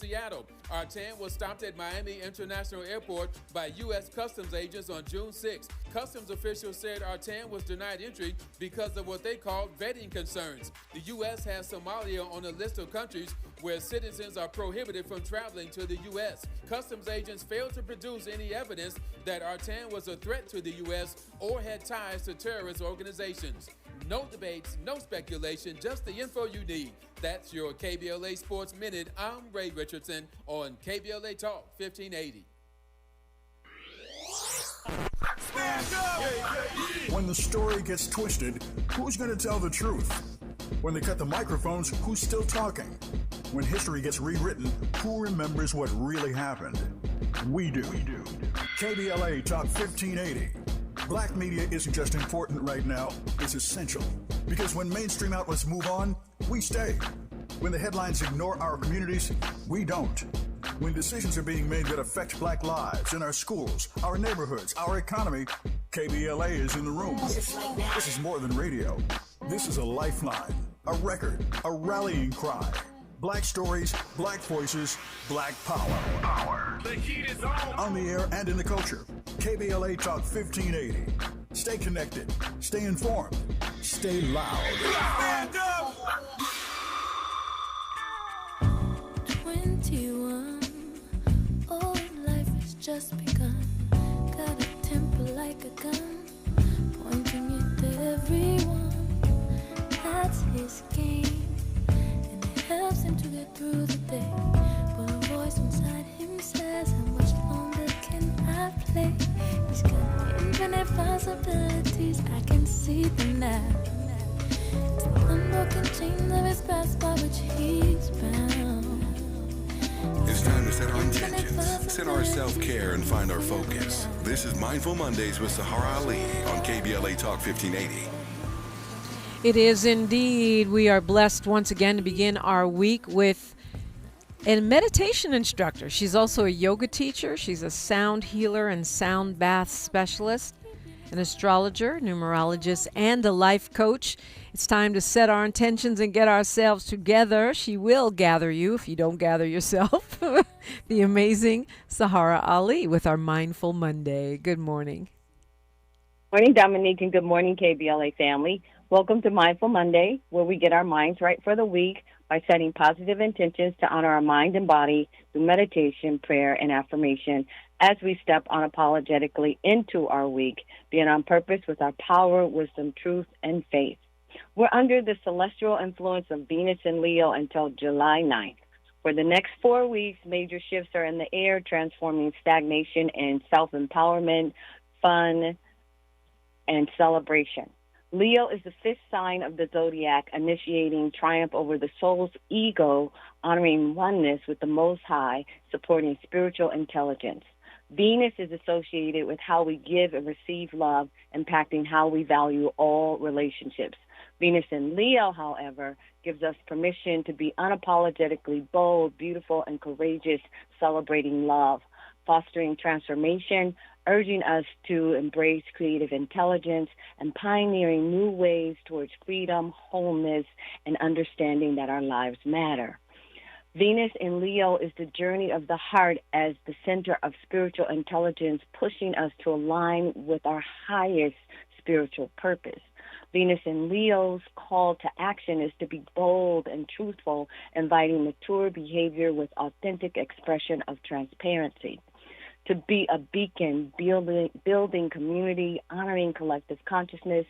Seattle. R10 was stopped at Miami International Airport by U.S. Customs agents on June 6. Customs officials said R10 was denied entry because of what they called vetting concerns. The U.S. has Somalia on a list of countries where citizens are prohibited from traveling to the U.S. Customs agents failed to produce any evidence that R10 was a threat to the U.S. or had ties to terrorist organizations. No debates, no speculation, just the info you need. That's your KBLA Sports Minute. I'm Ray Richardson on KBLA Talk 1580. When the story gets twisted, who's going to tell the truth? When they cut the microphones, who's still talking? When history gets rewritten, who remembers what really happened? We do. KBLA Talk 1580. Black media isn't just important right now, it's essential. Because when mainstream outlets move on, we stay. When the headlines ignore our communities, we don't. When decisions are being made that affect black lives in our schools, our neighborhoods, our economy, KBLA is in the room. This is more than radio. This is a lifeline, a record, a rallying cry. Black stories, black voices, black power. The heat is on. On the air and in the culture. KBLA Talk 1580. Stay connected. Stay informed. Stay loud. Stand up. 21. Oh, life has just begun. Got a temper like a gun, pointing it to everyone. That's his game, and it helps him to get through the day. But a voice inside him says, how much longer can I play? He's got infinite possibilities, I can see them now. It's the unbroken chains of his past by which he's bound. It's time to set our intentions, set our self-care, and find our focus. This is Mindful Mondays with Saharah Ali on KBLA Talk 1580. It is indeed. We are blessed once again to begin our week with a meditation instructor. She's also a yoga teacher. She's a sound healer and sound bath specialist, an astrologer, numerologist, and a life coach. It's time to set our intentions and get ourselves together. She will gather you if you don't gather yourself. The amazing Saharah Ali with our Mindful Monday. Good morning. Morning, Dominique, and good morning, KBLA family. Welcome to Mindful Monday, where we get our minds right for the week by setting positive intentions to honor our mind and body through meditation, prayer, and affirmation as we step unapologetically into our week, being on purpose with our power, wisdom, truth, and faith. We're under the celestial influence of Venus and Leo until July 9th. For the next 4 weeks, major shifts are in the air, transforming stagnation and self-empowerment, fun, and celebration. Leo is the fifth sign of the zodiac, initiating triumph over the soul's ego, honoring oneness with the Most High, supporting spiritual intelligence. Venus is associated with how we give and receive love, impacting how we value all relationships. Venus in Leo, however, gives us permission to be unapologetically bold, beautiful, and courageous, celebrating love, fostering transformation, urging us to embrace creative intelligence, and pioneering new ways towards freedom, wholeness, and understanding that our lives matter. Venus in Leo is the journey of the heart as the center of spiritual intelligence, pushing us to align with our highest spiritual purpose. Venus in Leo's call to action is to be bold and truthful, inviting mature behavior with authentic expression of transparency. To be a beacon, building community, honoring collective consciousness,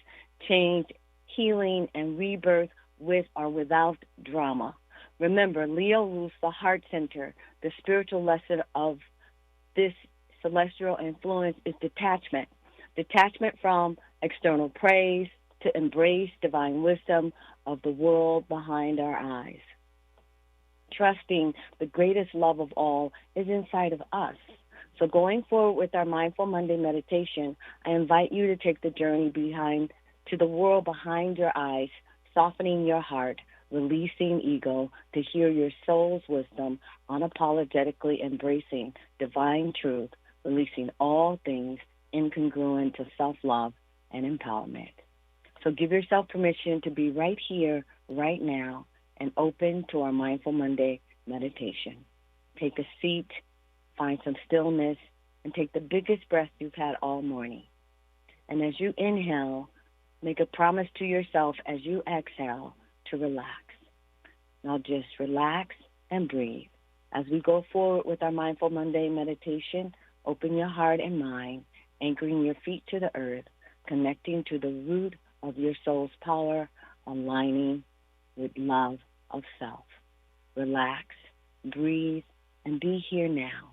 change, healing, and rebirth with or without drama. Remember, Leo rules the heart center. The spiritual lesson of this celestial influence is detachment. Detachment from external praise to embrace divine wisdom of the world behind our eyes. Trusting the greatest love of all is inside of us. So going forward with our Mindful Monday meditation, I invite you to take the journey to the world behind your eyes, softening your heart, releasing ego to hear your soul's wisdom, unapologetically embracing divine truth, releasing all things incongruent to self-love and empowerment. So give yourself permission to be right here, right now, and open to our Mindful Monday meditation. take a seat, find some stillness, and take the biggest breath you've had all morning. And as you inhale, make a promise to yourself as you exhale to relax. Now just relax and breathe. As we go forward with our Mindful Monday meditation, open your heart and mind, anchoring your feet to the earth, connecting to the root of your soul's power, aligning with love of self. Relax, breathe, and be here now.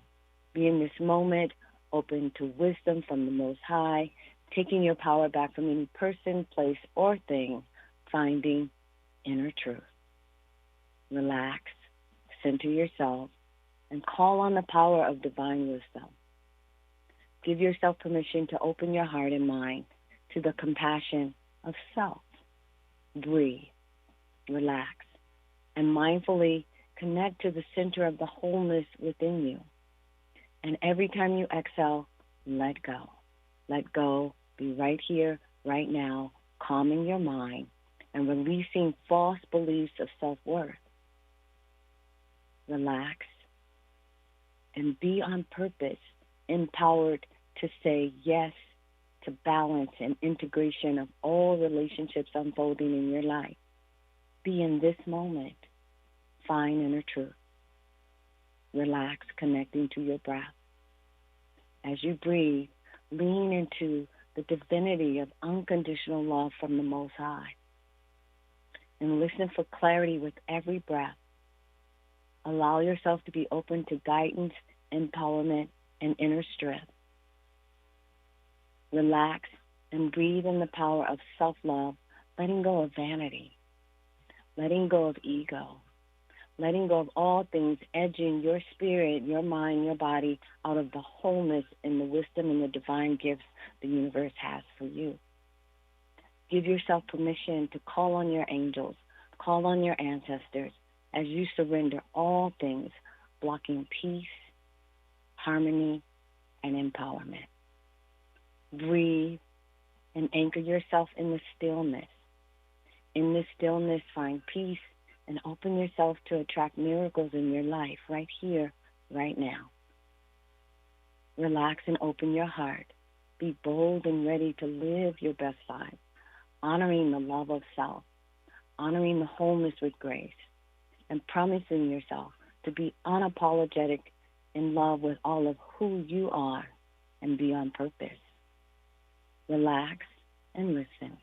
Be in this moment, open to wisdom from the Most High, taking your power back from any person, place, or thing, finding inner truth. Relax, center yourself, and call on the power of divine wisdom. Give yourself permission to open your heart and mind to the compassion of self. Breathe, relax, and mindfully connect to the center of the wholeness within you. And every time you exhale, let go. Let go, be right here, right now, calming your mind and releasing false beliefs of self-worth. Relax and be on purpose, empowered to say yes to balance and integration of all relationships unfolding in your life. Be in this moment. Find inner truth. Relax, connecting to your breath. As you breathe, lean into the divinity of unconditional love from the Most High. And listen for clarity with every breath. Allow yourself to be open to guidance, empowerment, and inner strength. Relax and breathe in the power of self-love, letting go of vanity, letting go of ego, letting go of all things edging your spirit, your mind, your body out of the wholeness and the wisdom and the divine gifts the universe has for you. Give yourself permission to call on your angels, call on your ancestors as you surrender all things, blocking peace, harmony, and empowerment. Breathe and anchor yourself in the stillness. In this stillness, find peace and open yourself to attract miracles in your life right here, right now. Relax and open your heart. Be bold and ready to live your best life, honoring the love of self, honoring the wholeness with grace, and promising yourself to be unapologetic in love with all of who you are and be on purpose. Relax and listen.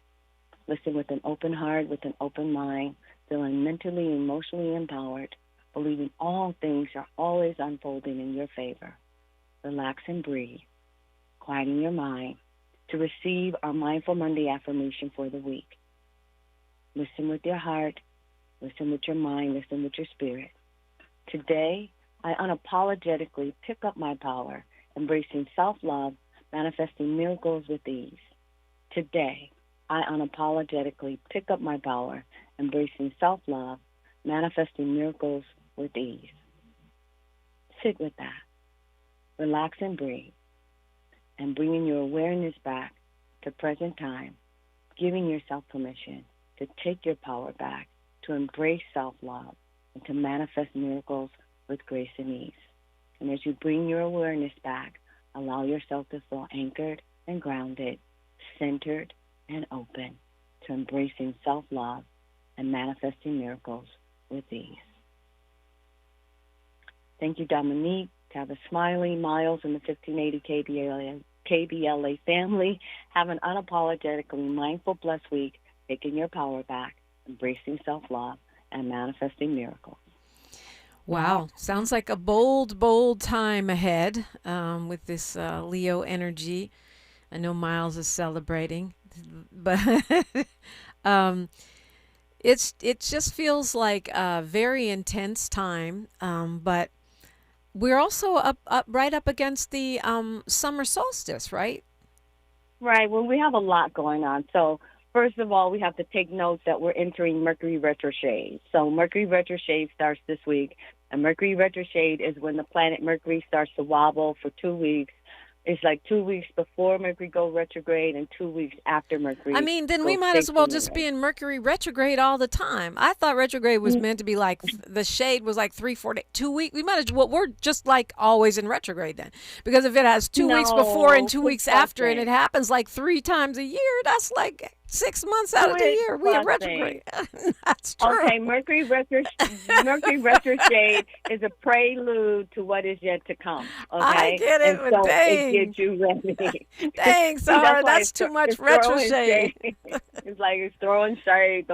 Listen with an open heart, with an open mind, feeling mentally and emotionally empowered, believing all things are always unfolding in your favor. Relax and breathe, quieting your mind to receive our Mindful Monday affirmation for the week. Listen with your heart, listen with your mind, listen with your spirit. Today, I unapologetically pick up my power, embracing self-love, manifesting miracles with ease. Today, I unapologetically pick up my power, embracing self-love, manifesting miracles with ease. Sit with that. Relax and breathe. And bringing your awareness back to present time, giving yourself permission to take your power back, to embrace self-love, and to manifest miracles with grace and ease. And as you bring your awareness back, allow yourself to feel anchored and grounded, centered and open to embracing self-love and manifesting miracles with ease. Thank you, Dominique, Tabitha Smiley, Miles, and the 1580 KBLA family. Have an unapologetically mindful, blessed week, taking your power back, embracing self-love, and manifesting miracles. Wow. Sounds like a bold, bold time ahead with this Leo energy. I know Miles is celebrating, but it just feels like a very intense time. But we're also right up against the summer solstice, right? Right. Well, we have a lot going on. So first of all, we have to take note that we're entering Mercury Retrograde. So Mercury Retrograde starts this week. And Mercury Retrograde is when the planet Mercury starts to wobble for 2 weeks, It's like 2 weeks before Mercury go retrograde and 2 weeks after Mercury. I mean, then we goes might as well just stationary. be in Mercury retrograde all the time. I thought retrograde was meant to be like the shade was like 3-4 days, 2 weeks. We might as well. We're just like always in retrograde then, because if it has 2 weeks before and 2 weeks after, and it happens like 3 times a year, that's like 6 months out of the year we have retrograde. That's true. Okay, Mercury retrograde is a prelude to what is yet to come. Okay, I get it, and but so dang. it gets you ready. Dang, Saharah, that's too much retro shade. It's like it's throwing shade,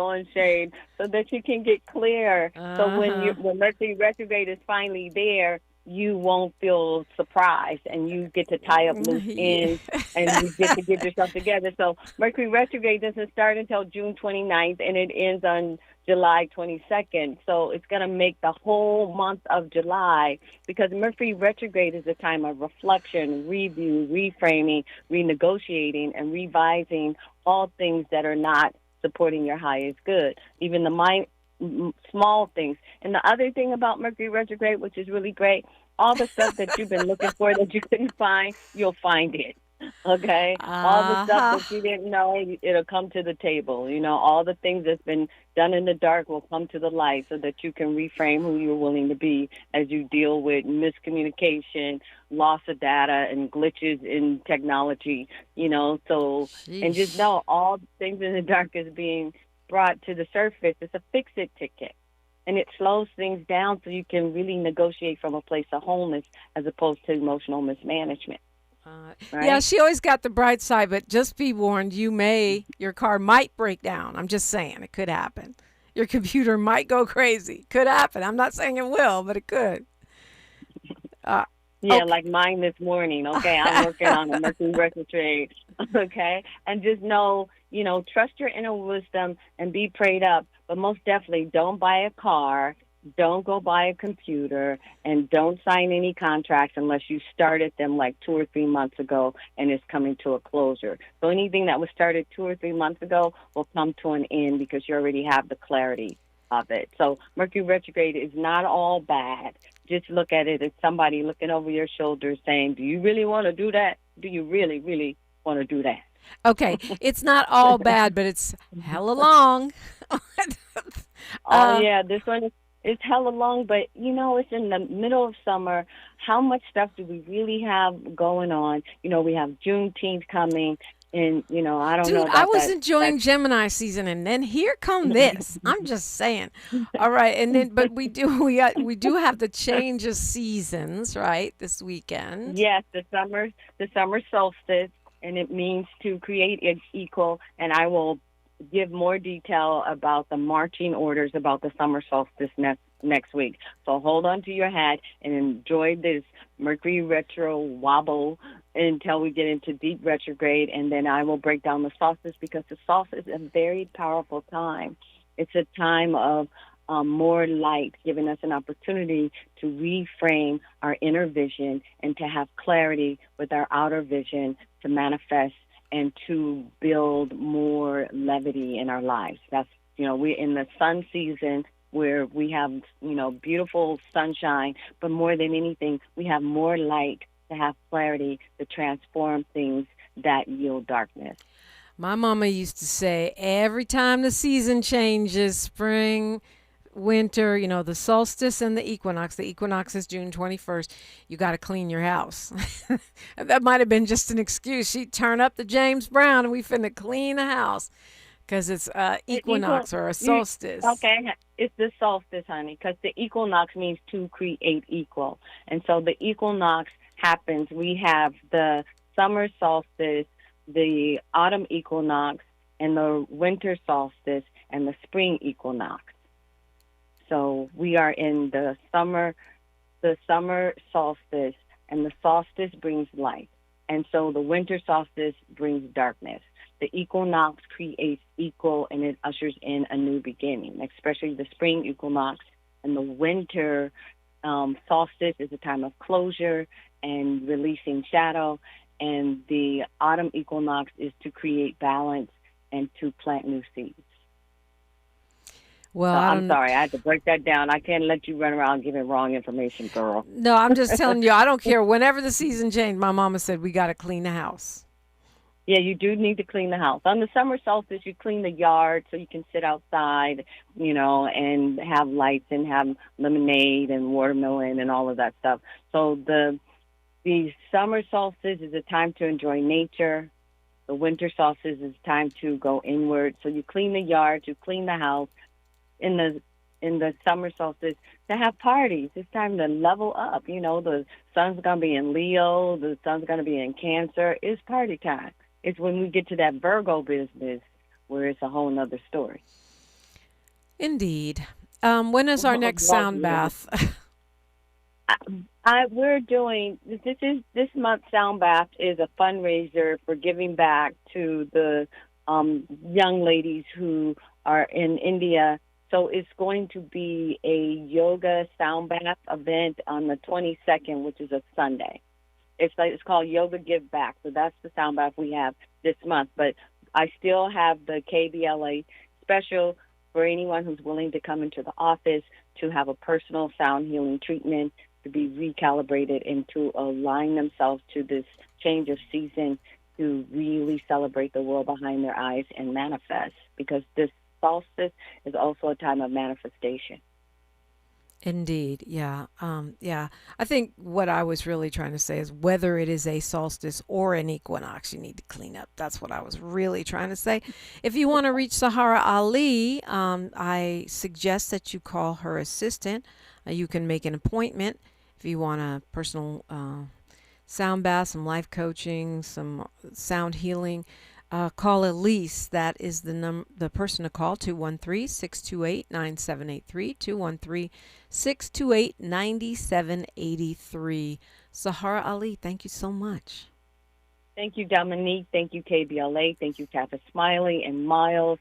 so that you can get clear. So when Mercury retrograde is finally there, you won't feel surprised, and you get to tie up loose ends, and you get to get yourself together. So Mercury retrograde doesn't start until June 29th, and it ends on July 22nd. So it's going to make the whole month of July, because Mercury retrograde is a time of reflection, review, reframing, renegotiating, and revising all things that are not supporting your highest good, even the small things. And the other thing about Mercury retrograde, which is really great, all the stuff that you've been looking for that you couldn't find, you'll find it. Okay? All the stuff that you didn't know, it'll come to the table. You know, all the things that's been done in the dark will come to the light, so that you can reframe who you're willing to be as you deal with miscommunication, loss of data, and glitches in technology, you know. So, and just know all the things in the dark is being brought to the surface. It's a fix-it ticket, and it slows things down so you can really negotiate from a place of wholeness as opposed to emotional mismanagement. Right? Yeah, she always got the bright side, but just be warned, your car might break down. I'm just saying, it could happen. Your computer might go crazy. Could happen. I'm not saying it will, but it could. Like mine this morning. Okay, I'm working on a Mercury retrograde. Okay, and just know, trust your inner wisdom and be prayed up. But most definitely, don't buy a car, don't go buy a computer, and don't sign any contracts unless you started them like 2 or 3 months ago and it's coming to a closure. So anything that was started 2 or 3 months ago will come to an end because you already have the clarity of it. So Mercury retrograde is not all bad. Just look at it as somebody looking over your shoulder saying, do you really want to do that? Do you really, really want to do that? Okay, it's not all bad, but it's hella long. This one is hella long, but it's in the middle of summer. How much stuff do we really have going on? We have Juneteenth coming, and I don't know about I was that. enjoying Gemini season, and then here come this. I'm just saying. All right, and then but we do have the change of seasons, right? This weekend. Yes, the summer solstice, and it means to create equal. And I will give more detail about the marching orders about the summer solstice next week. So hold on to your hat and enjoy this Mercury retro wobble until we get into deep retrograde, and then I will break down the solstice, because the solstice is a very powerful time. It's a time of more light, giving us an opportunity to reframe our inner vision and to have clarity with our outer vision to manifest and to build more levity in our lives. That's, we're in the sun season where we have, beautiful sunshine, but more than anything, we have more light to have clarity to transform things that yield darkness. My mama used to say, every time the season changes, spring, winter, the solstice and the equinox is June 21st, you got to clean your house. That might have been just an excuse. She'd turn up the James Brown and we finna clean the house because it's equinox or a solstice. Okay, it's the solstice, honey, because the equinox means to create equal. And so the equinox happens. We have the summer solstice, the autumn equinox, and the winter solstice, and the spring equinox. So we are in the summer solstice, and the solstice brings light. And so the winter solstice brings darkness. The equinox creates equal, and it ushers in a new beginning, especially the spring equinox. And the winter solstice is a time of closure and releasing shadow. And the autumn equinox is to create balance and to plant new seeds. Well, So I I'm don't. sorry. I had to break that down. I can't let you run around giving wrong information, girl. No, I'm just telling you. I don't care. Whenever the season changed, my mama said we got to clean the house. Yeah, you do need to clean the house. On the summer solstice, you clean the yard so you can sit outside, and have lights and have lemonade and watermelon and all of that stuff. So the summer solstice is a time to enjoy nature. The winter solstice is time to go inward. So you clean the yard, you clean the house. In the summer solstice, to have parties. It's time to level up. The sun's going to be in Leo. The sun's going to be in Cancer. It's party time. It's when we get to that Virgo business where it's a whole nother story. Indeed. When is our next sound bath? We're doing this month's sound bath is a fundraiser for giving back to the young ladies who are in India. So it's going to be a yoga sound bath event on the 22nd, which is a Sunday. It's called Yoga Give Back. So that's the sound bath we have this month. But I still have the KBLA special for anyone who's willing to come into the office to have a personal sound healing treatment, to be recalibrated and to align themselves to this change of season, to really celebrate the world behind their eyes and manifest, because this solstice is also a time of manifestation. Indeed, yeah. I think what I was really trying to say is whether it is a solstice or an equinox, you need to clean up. That's what I was really trying to say. If you want to reach Saharah Ali, I suggest that you call her assistant. You can make an appointment if you want a personal sound bath, some life coaching, some sound healing. Call Elise. That is the person to call, 213-628-9783, 213-628-9783. Saharah Ali, thank you so much. Thank you, Dominique. Thank you, KBLA. Thank you, Tappa Smiley and Miles.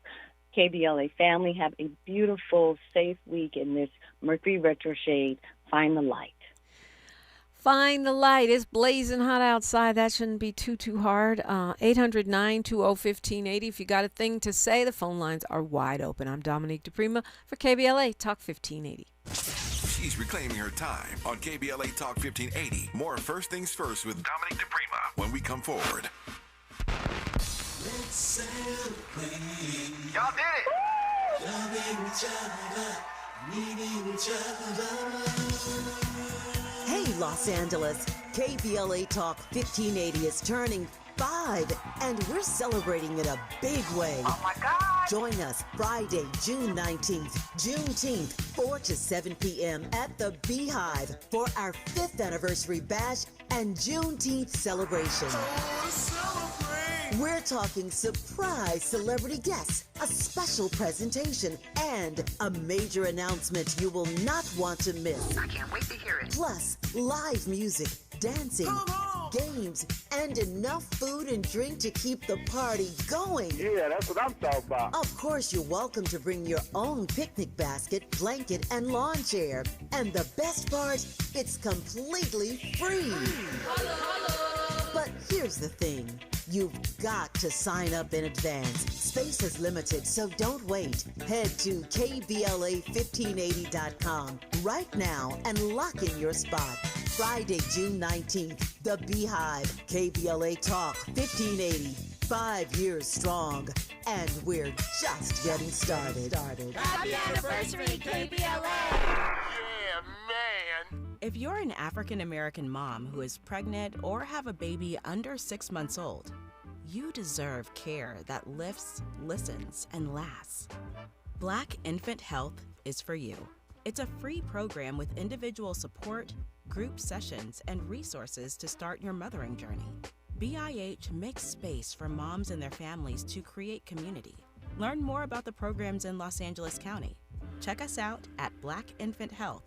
KBLA family, have a beautiful, safe week in this Mercury retrograde. Find the light. Find the light. It's blazing hot outside. That shouldn't be too hard. 800-920-1580. If you got a thing to say, the phone lines are wide open. I'm Dominique DePrima for KBLA Talk 1580. She's reclaiming her time on KBLA Talk 1580. More First Things First with Dominique DePrima when we come forward. Let's celebrate. Y'all did it. Loving each other, needing each other. Hey, Los Angeles, KBLA Talk 1580 is turning 5, and we're celebrating in a big way. Oh, my God. Join us Friday, June 19th, Juneteenth, 4 to 7 p.m. at the Beehive for our 5th anniversary bash and Juneteenth celebration. We're talking surprise celebrity guests, a special presentation, and a major announcement you will not want to miss. I can't wait to hear it. Plus, live music, dancing, games, and enough food and drink to keep the party going. Yeah, that's what I'm talking about. Of course, you're welcome to bring your own picnic basket, blanket, and lawn chair. And the best part, it's completely free. But here's the thing. You've got to sign up in advance. Space is limited, so don't wait. Head to KBLA1580.com right now and lock in your spot. Friday, June 19th, the Beehive, KBLA Talk 1580. 5 years strong, and we're just getting started. Happy anniversary, KBLA! Yeah, man. If you're an African American mom who is pregnant or have a baby under 6 months old, you deserve care that lifts, listens, and lasts. Black Infant Health is for you. It's a free program with individual support, group sessions, and resources to start your mothering journey. BIH makes space for moms and their families to create community. Learn more about the programs in Los Angeles County. Check us out at blackinfanthealth.org.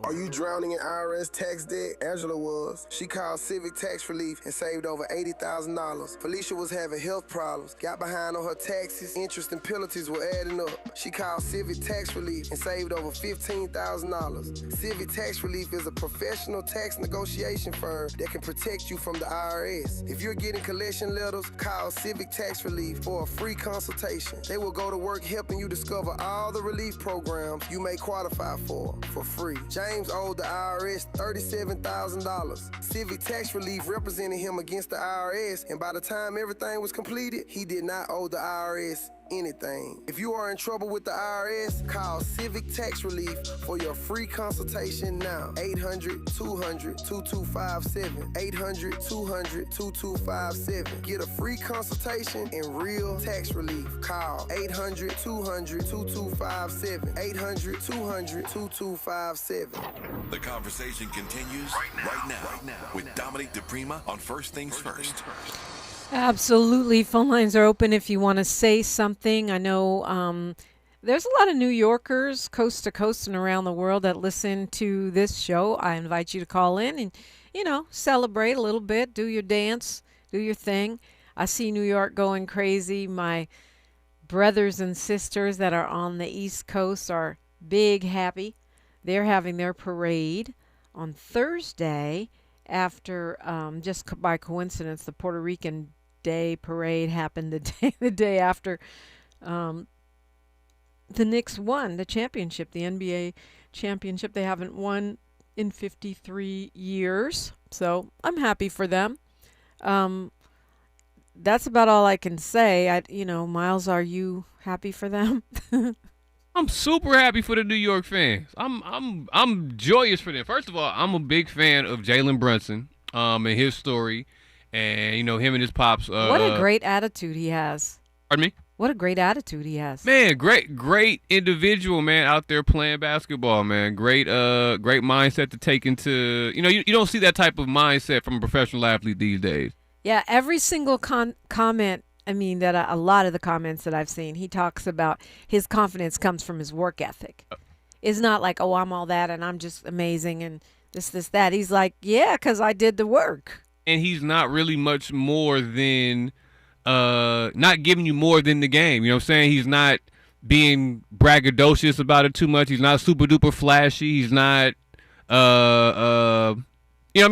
Are you drowning in IRS tax debt? Angela was. She called Civic Tax Relief and saved over $80,000. Felicia was having health problems, got behind on her taxes, interest and penalties were adding up. She called Civic Tax Relief and saved over $15,000. Civic Tax Relief is a professional tax negotiation firm that can protect you from the IRS. If you're getting collection letters, call Civic Tax Relief for a free consultation. They will go to work helping you discover all the relief programs you may qualify for free. James owed the IRS $37,000. Civic Tax Relief represented him against the IRS, and by the time everything was completed, he did not owe the IRS anything. If you are in trouble with the IRS, call Civic Tax Relief for your free consultation now. 800-200-2257. 800-200-2257. Get a free consultation and real tax relief. Call 800-200-2257. 800-200-2257. The conversation continues right now with Dominique DePrima on First Things First. Absolutely. Phone lines are open if you want to say something. I know there's a lot of New Yorkers coast to coast and around the world that listen to this show. I invite you to call in and, celebrate a little bit, do your dance, do your thing. I see New York going crazy. My brothers and sisters that are on the East Coast are big happy. They're having their parade on Thursday after, just by coincidence, the Puerto Rican Day parade happened the day after the Knicks won the championship, the NBA championship. They haven't won in 53 years, so I'm happy for them. That's about all I can say. Miles, are you happy for them? I'm super happy for the New York fans. I'm joyous for them. First of all, I'm a big fan of Jalen Brunson and his story, and him and his pops. What a great attitude he has. Pardon me? What a great attitude he has. Man, great individual, man, out there playing basketball, man. Great mindset to take into. You don't see that type of mindset from a professional athlete these days. Yeah, every single comment. That a lot of the comments that I've seen, he talks about his confidence comes from his work ethic. It's not like, oh, I'm all that and I'm just amazing and this, that. He's like, yeah, because I did the work. And he's not really much more than, not giving you more than the game. You know what I'm saying? He's not being braggadocious about it too much. He's not super duper flashy. He's not,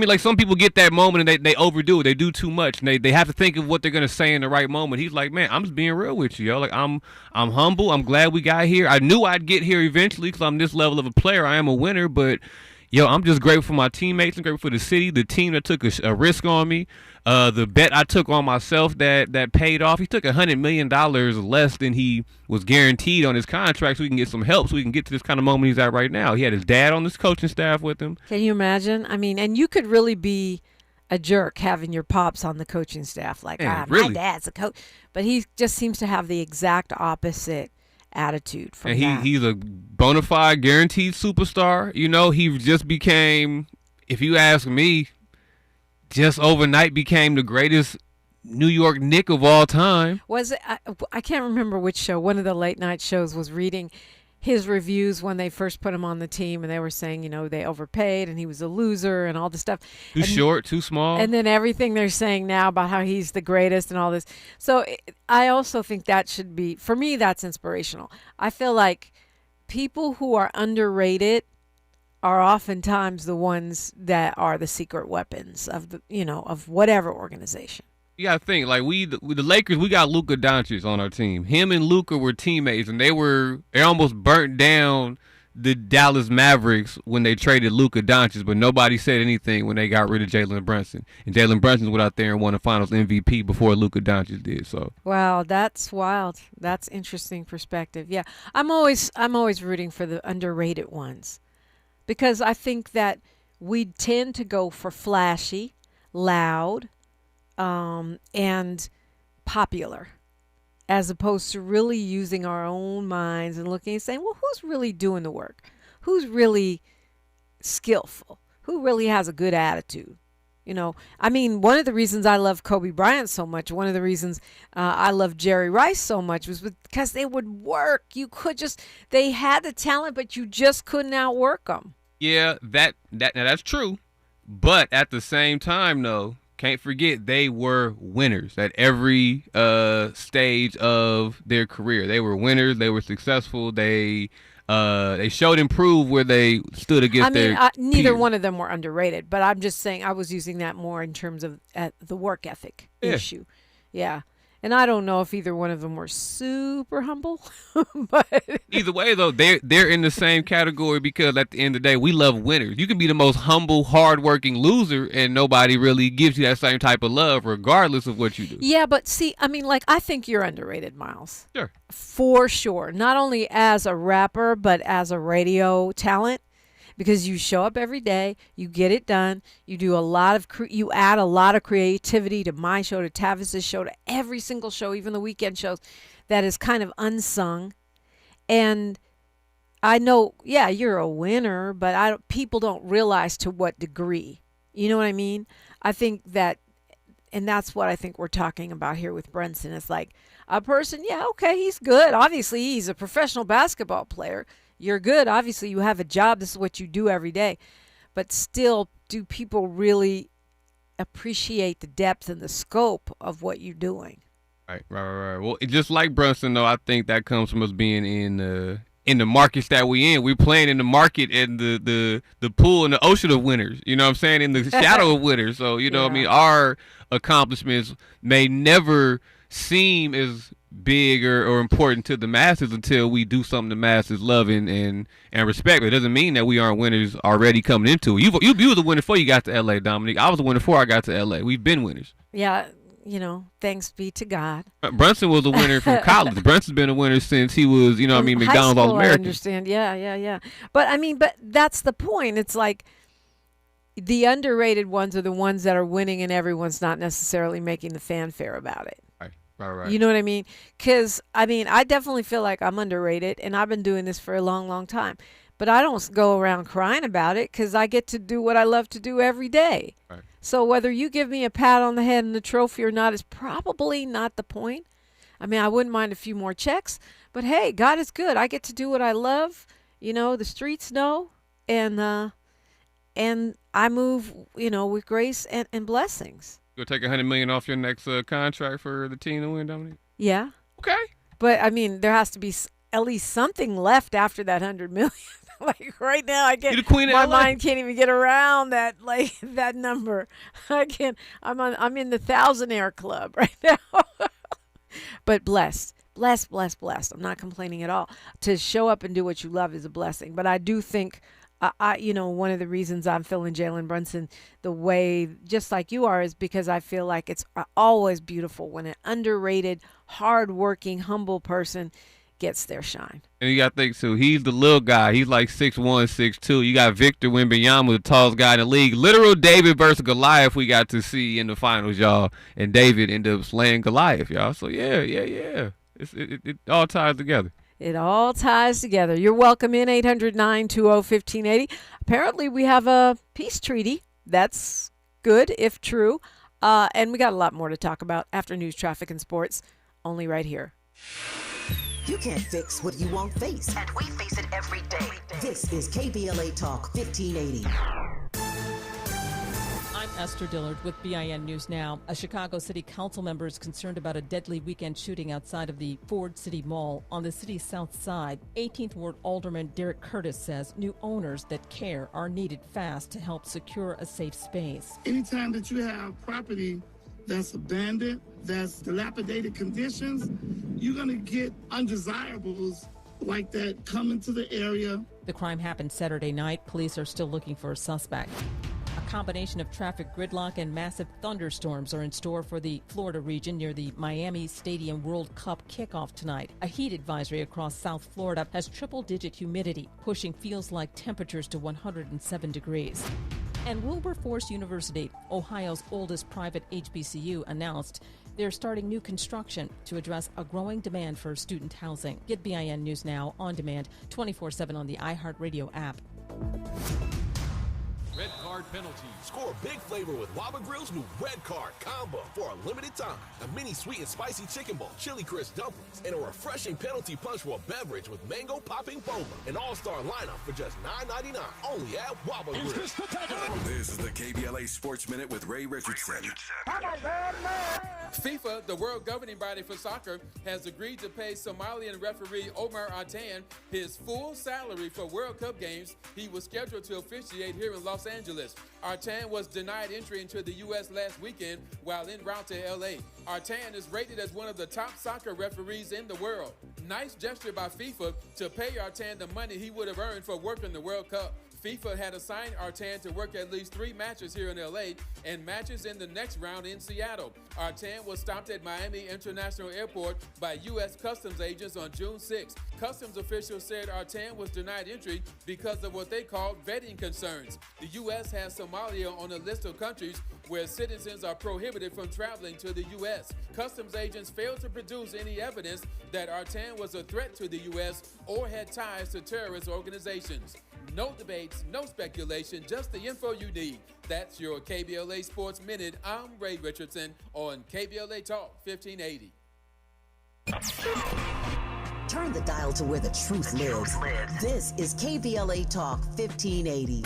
like some people get that moment and they overdo it. They do too much. And they have to think of what they're gonna say in the right moment. He's like, man, I'm just being real with you, yo. Like I'm humble. I'm glad we got here. I knew I'd get here eventually because I'm this level of a player. I am a winner, but I'm just grateful for my teammates. I'm grateful for the city, the team that took a risk on me, the bet I took on myself that paid off. He took $100 million less than he was guaranteed on his contract so we can get some help so we can get to this kind of moment he's at right now. He had his dad on this coaching staff with him. Can you imagine? And you could really be a jerk having your pops on the coaching staff. Like, really? My dad's a coach. But he just seems to have the exact opposite attitude from and that. He's a bona fide guaranteed superstar. He just became, if you ask me, just overnight became the greatest New York Knick of all time. Was it? I can't remember which show. One of the late night shows was reading his reviews when they first put him on the team, and they were saying, they overpaid and he was a loser and all this stuff. Too short, too small. And then everything they're saying now about how he's the greatest and all this. So I also think that should be, for me, that's inspirational. I feel like people who are underrated are oftentimes the ones that are the secret weapons of of whatever organization. You gotta think, like the Lakers, we got Luka Doncic on our team. Him and Luka were teammates, and they almost burnt down the Dallas Mavericks when they traded Luka Doncic, but nobody said anything when they got rid of Jalen Brunson. And Jalen Brunson went out there and won the Finals MVP before Luka Doncic did. So wow, that's wild. That's interesting perspective. Yeah, I'm always rooting for the underrated ones, because I think that we tend to go for flashy, loud, and popular, as opposed to really using our own minds and looking and saying, well, who's really doing the work? Who's really skillful? Who really has a good attitude? One of the reasons I love Kobe Bryant so much, one of the reasons I love Jerry Rice so much was because they would work. They had the talent, but you just couldn't outwork them. Yeah, that's true. But at the same time, though, can't forget they were winners at every stage of their career. They were winners. They were successful. They showed and proved where they stood against their neither peers. one of them were underrated, but I'm just saying I was using that more in terms of the work ethic issue. Yeah. And I don't know if either one of them were super humble, but either way, though, they're in the same category because at the end of the day, we love winners. You can be the most humble, hardworking loser, and nobody really gives you that same type of love, regardless of what you do. Yeah, but see, I mean, like, I think you're underrated, Miles. Sure. For sure. Not only as a rapper, but as a radio talent. Because you show up every day, you get it done, you do a lot of you add a lot of creativity to my show, to Tavis's show, to every single show, even the weekend shows, that is kind of unsung. And I know, yeah, you're a winner, but people don't realize to what degree. You know what I mean? I think that, and that's what I think we're talking about here with Brunson. It's like a person, yeah, okay, he's good. Obviously, he's a professional basketball player. You're good. Obviously, you have a job. This is what you do every day. But still, do people really appreciate the depth and the scope of what you're doing? Right. Well, just like Brunson, though, I think that comes from us being in the markets that we in. We're playing in the market and the pool and the ocean of winners. You know what I'm saying? In the shadow of winners. So, you know what I mean? Our accomplishments may never seem as big or important to the masses until we do something the masses love and respect. It doesn't mean that we aren't winners already coming into it. You was a winner before you got to LA, Dominique. I was a winner before I got to LA. We've been winners. Yeah, thanks be to God. Brunson was a winner from college. Brunson's been a winner since he was, McDonald's All-American. I understand. Yeah. But that's the point. It's like the underrated ones are the ones that are winning and everyone's not necessarily making the fanfare about it. Right. You know what I mean? Because, I definitely feel like I'm underrated, and I've been doing this for a long, long time. But I don't go around crying about it because I get to do what I love to do every day. Right. So whether you give me a pat on the head and a trophy or not is probably not the point. I wouldn't mind a few more checks. But, hey, God is good. I get to do what I love. The streets know. And I move, with grace and blessings. You'll take $100 million off your next contract for the team to win, Dominique? Yeah. Okay. But there has to be at least something left after that $100 million. Like right now, You're the queen of my LA. mind can't even get around that that number. I can't. I'm in the thousandaire club right now. But blessed. I'm not complaining at all. To show up and do what you love is a blessing. But I do think. One of the reasons I'm feeling Jalen Brunson the way, just like you are, is because I feel like it's always beautiful when an underrated, hardworking, humble person gets their shine. And you got to think, so he's the little guy. He's like 6'1", 6'2". You got Victor Wembanyama, the tallest guy in the league. Literal David versus Goliath we got to see in the finals, y'all. And David ended up slaying Goliath, y'all. So, yeah. It all ties together. It all ties together. You're welcome in 800-920-1580. Apparently, we have a peace treaty. That's good, if true. And we got a lot more to talk about after news, traffic, and sports, only right here. You can't fix what you won't face. And we face it every day. This is KBLA Talk 1580. I'm Esther Dillard with BIN News Now. A Chicago City Council member is concerned about a deadly weekend shooting outside of the Ford City Mall on the city's south side. 18th Ward Alderman Derek Curtis says new owners that care are needed fast to help secure a safe space. Anytime that you have property that's abandoned, that's dilapidated conditions, you're going to get undesirables like that come into the area. The crime happened Saturday night. Police are still looking for a suspect. A combination of traffic gridlock and massive thunderstorms are in store for the Florida region near the Miami Stadium World Cup kickoff tonight. A heat advisory across South Florida has triple-digit humidity, pushing feels-like temperatures to 107 degrees. And Wilberforce University, Ohio's oldest private HBCU, announced they're starting new construction to address a growing demand for student housing. Get BIN News Now on demand 24/7 on the iHeartRadio app. Red Car card penalties. Score big flavor with Waba Grill's new Red Card Combo for a limited time. A mini sweet and spicy chicken bowl, chili crisp dumplings, and a refreshing penalty punch for a beverage with mango popping boba. An all-star lineup for just $9.99 only at Waba Grill. This is the KBLA Sports Minute with Ray Richardson. FIFA, the world governing body for soccer, has agreed to pay Somalian referee Omar Atan his full salary for World Cup games he was scheduled to officiate here in Los Angeles. Atan was denied entry into the U.S. last weekend while en route to L.A. Atan is rated as one of the top soccer referees in the world. Nice gesture by FIFA to pay Atan the money he would have earned for working the World Cup. FIFA had assigned Atan to work at least 3 matches here in L.A. and matches in the next round in Seattle. Atan was stopped at Miami International Airport by U.S. Customs agents on June 6. Customs officials said Atan was denied entry because of what they called vetting concerns. The U.S. has Somalia on a list of countries where citizens are prohibited from traveling to the U.S. Customs agents failed to produce any evidence that Atan was a threat to the U.S. or had ties to terrorist organizations. No debates, no speculation, just the info you need. That's your KBLA Sports Minute. I'm Ray Richardson on KBLA Talk 1580. Turn the dial to where the truth lives. This is KBLA Talk 1580.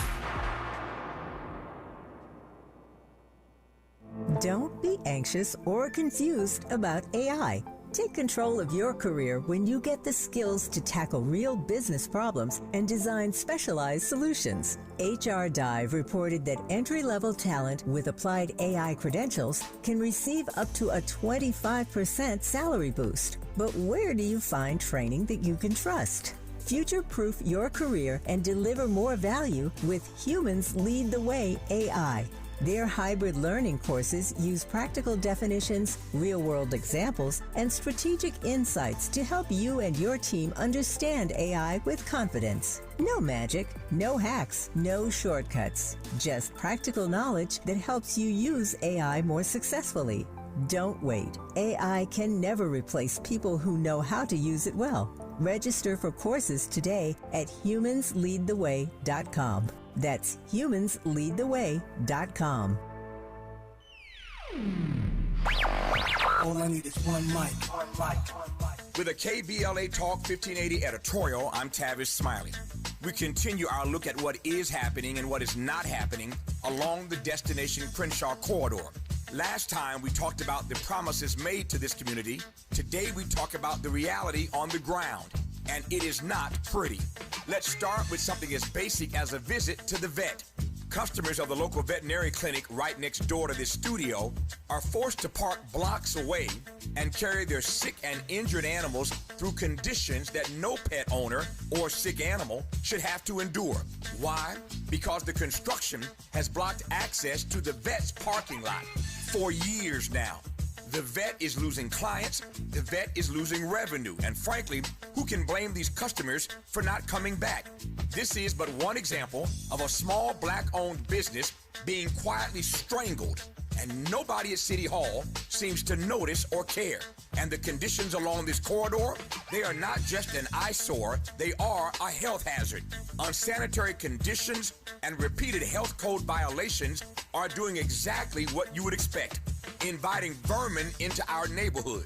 Don't be anxious or confused about AI. Take control of your career when you get the skills to tackle real business problems and design specialized solutions. HR Dive reported that entry-level talent with applied AI credentials can receive up to a 25% salary boost. But where do you find training that you can trust? Future-proof your career and deliver more value with Humans Lead the Way AI. Their hybrid learning courses use practical definitions, real-world examples, and strategic insights to help you and your team understand AI with confidence. No magic, no hacks, no shortcuts. Just practical knowledge that helps you use AI more successfully. Don't wait. AI can never replace people who know how to use it well. Register for courses today at humansleadtheway.com. That's humansleadtheway.com. All I need is one mic. With a KBLA Talk 1580 editorial, I'm Tavish Smiley. We continue our look at what is happening and what is not happening along the Destination Crenshaw corridor. Last time we talked about the promises made to this community. Today we talk about the reality on the ground. And it is not pretty. Let's start with something as basic as a visit to the vet. Customers of the local veterinary clinic right next door to this studio are forced to park blocks away and carry their sick and injured animals through conditions that no pet owner or sick animal should have to endure. Why? Because the construction has blocked access to the vet's parking lot for years now. The vet is losing clients, the vet is losing revenue, and frankly, who can blame these customers for not coming back? This is but one example of a small black-owned business being quietly strangled, and nobody at City Hall seems to notice or care. And the conditions along this corridor, they are not just an eyesore, they are a health hazard. Unsanitary conditions and repeated health code violations are doing exactly what you would expect, inviting vermin into our neighborhood,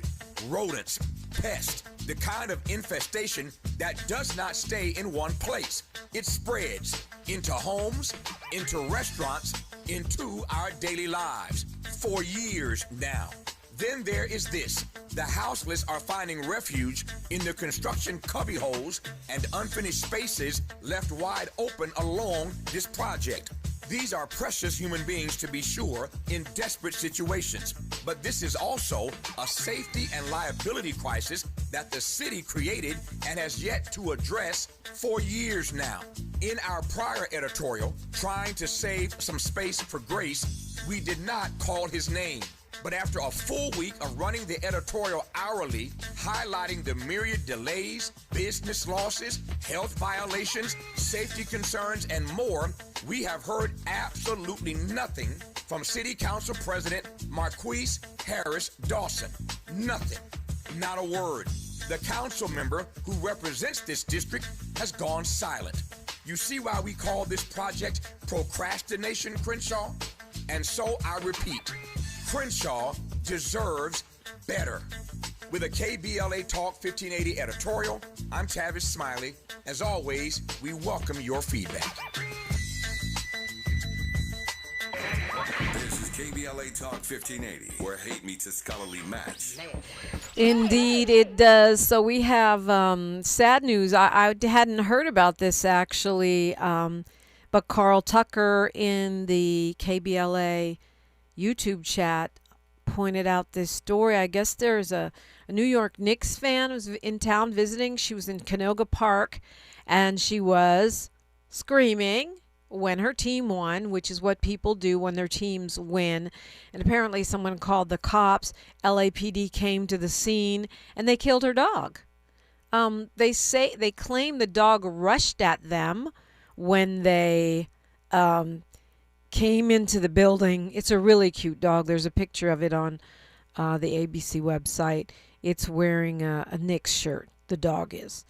rodents, pests, the kind of infestation that does not stay in one place. It spreads into homes, into restaurants, into our daily lives for years now. Then there is this. The houseless are finding refuge in the construction cubbyholes and unfinished spaces left wide open along this project. These are precious human beings, to be sure, in desperate situations. But this is also a safety and liability crisis that the city created and has yet to address for years now. In our prior editorial, trying to save some space for grace, we did not call his name. But after a full week of running the editorial hourly, highlighting the myriad delays, business losses, health violations, safety concerns, and more, we have heard absolutely nothing from City Council President Marquise Harris Dawson. Nothing. Not a word. The council member who represents this district has gone silent. You see why we call this project procrastination, Crenshaw? And so I repeat, Crenshaw deserves better. With a KBLA Talk 1580 editorial, I'm Tavis Smiley. As always, we welcome your feedback. This is KBLA Talk 1580, where hate meets a scholarly match. Indeed, it does. So we have sad news. I hadn't heard about this actually, but Carl Tucker in the KBLA YouTube chat pointed out this story. I guess there's a New York Knicks fan who was in town visiting. She was in Canoga Park, and she was screaming when her team won, which is what people do when their teams win. And apparently someone called the cops. LAPD came to the scene, and they killed her dog. They claim the dog rushed at them when they came into the building. It's a really cute dog. There's a picture of it on the ABC website. It's wearing a Knicks shirt. The dog is.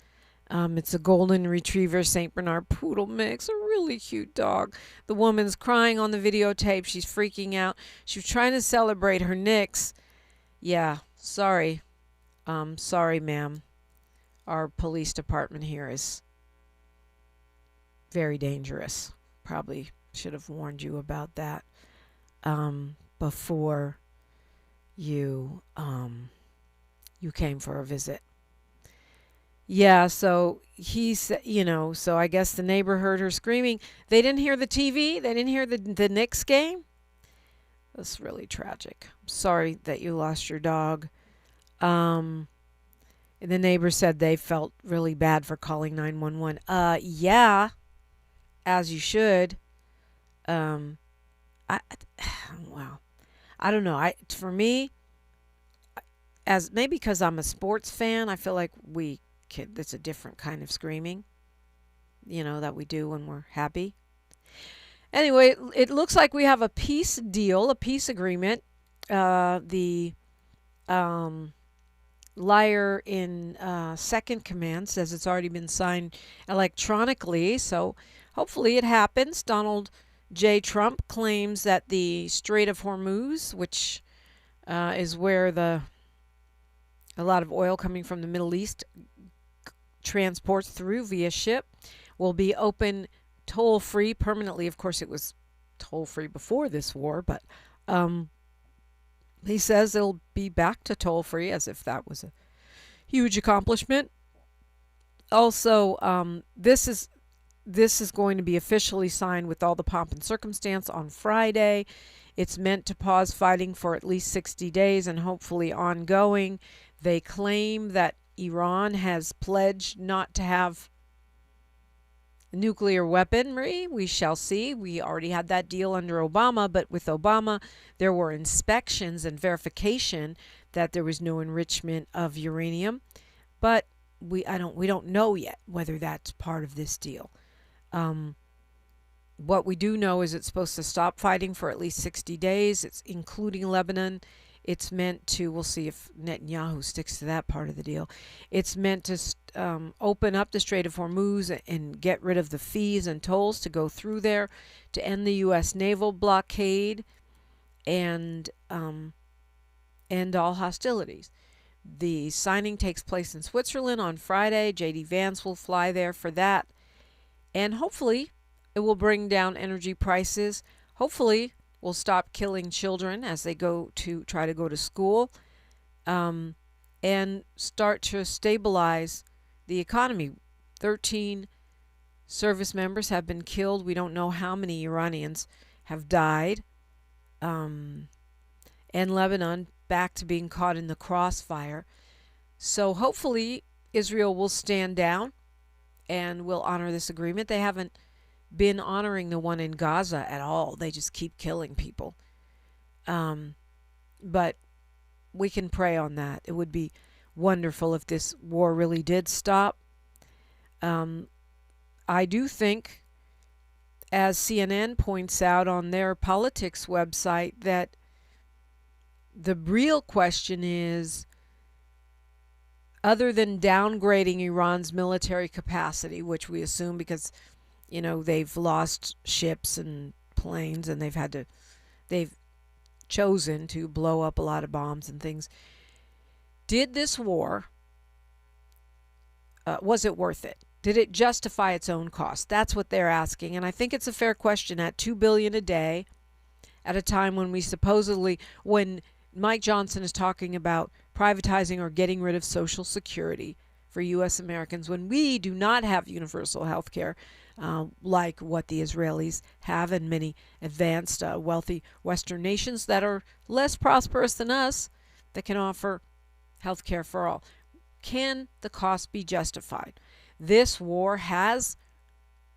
It's a golden retriever St. Bernard poodle mix, a really cute dog. The woman's crying on the videotape. She's freaking out. She was trying to celebrate her Knicks. Yeah, sorry. Sorry, ma'am. Our police department here is very dangerous. Probably should have warned you about that before you came for a visit. Yeah, so so I guess the neighbor heard her screaming. They didn't hear the TV. They didn't hear the Knicks game. That's really tragic. I'm sorry that you lost your dog. And the neighbor said they felt really bad for calling 911. Yeah, as you should. Wow. I don't know. For me, as maybe because I'm a sports fan, I feel like it's a different kind of screaming, that we do when we're happy. Anyway, it looks like we have a peace deal, a peace agreement. The liar in second command says it's already been signed electronically, so hopefully it happens. Donald J. Trump claims that the Strait of Hormuz, which is where a lot of oil coming from the Middle East transports through via ship, will be open toll-free permanently. Of course, it was toll-free before this war, but he says it'll be back to toll-free, as if that was a huge accomplishment. Also, this is going to be officially signed with all the pomp and circumstance on Friday. It's meant to pause fighting for at least 60 days and hopefully ongoing. They claim that Iran has pledged not to have nuclear weaponry. We shall see. We already had that deal under Obama, but with Obama, there were inspections and verification that there was no enrichment of uranium. But we don't know yet whether that's part of this deal. What we do know is it's supposed to stop fighting for at least 60 days. It's including Lebanon. It's meant to, we'll see if Netanyahu sticks to that part of the deal. It's meant to open up the Strait of Hormuz and get rid of the fees and tolls to go through there, to end the U.S. naval blockade, and end all hostilities. The signing takes place in Switzerland on Friday. J.D. Vance will fly there for that. And hopefully it will bring down energy prices. Hopefully we'll stop killing children as they try to go to school, and start to stabilize the economy. 13 service members have been killed. We don't know how many Iranians have died. And Lebanon back to being caught in the crossfire. So hopefully Israel will stand down and will honor this agreement. They haven't been honoring the one in Gaza at all. They just keep killing people. But we can pray on that. It would be wonderful if this war really did stop. I do think, as CNN points out on their politics website, that the real question is, other than downgrading Iran's military capacity, which we assume because they've lost ships and planes, and they've chosen to blow up a lot of bombs and things. Did this war, was it worth it? Did it justify its own cost? That's what they're asking. And I think it's a fair question at $2 billion a day at a time when when Mike Johnson is talking about privatizing or getting rid of Social Security for U.S. Americans, when we do not have universal health care like what the Israelis have and many advanced, wealthy Western nations that are less prosperous than us that can offer health care for all. Can the cost be justified? This war has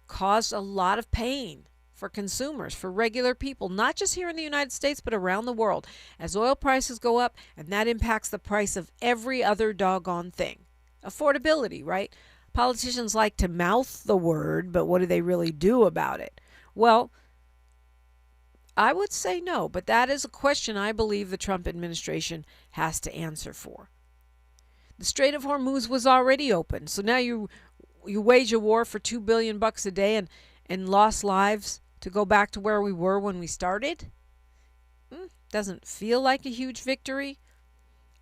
caused a lot of pain for consumers, for regular people, not just here in the United States, but around the world, as oil prices go up, and that impacts the price of every other doggone thing. Affordability, right? Politicians like to mouth the word, but what do they really do about it? Well, I would say no, but that is a question I believe the Trump administration has to answer for. The Strait of Hormuz was already open, so now you wage a war for $2 billion a day and lost lives to go back to where we were when we started? Doesn't feel like a huge victory.